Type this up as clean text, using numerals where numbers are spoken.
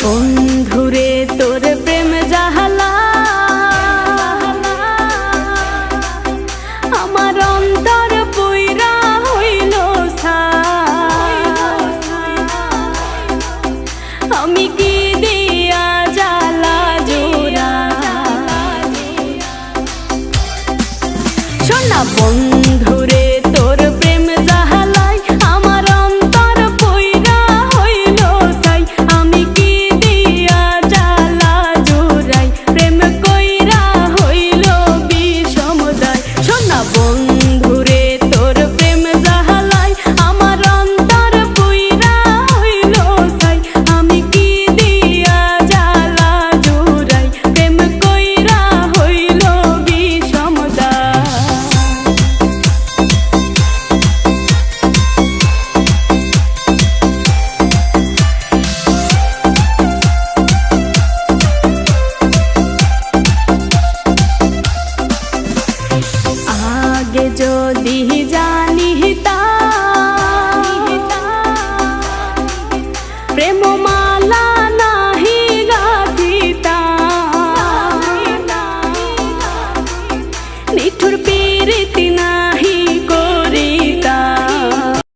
বন্ধুরে তোর প্রেম জাহালা আমার অন্তর পুইরা হইল আমি কি দিয়া জ্বালা জোড়া শোনা বন্ধুরে তোর প্রেম জাহালাই আমার অন্তর পুইরা হইল সাই আমি কি দিয়া জ্বালা জোড়াই প্রেম কইরা হইল বিষমদায় শোনা বন্ধুরে তোর প্রেম জাহালাই আমার অন্তর পুইরা হইল সাই আমি কি দিয়া জ্বালা জোড়াই প্রেম কইরা হইল বিষমদায় আগে যদি জানিতা প্রেম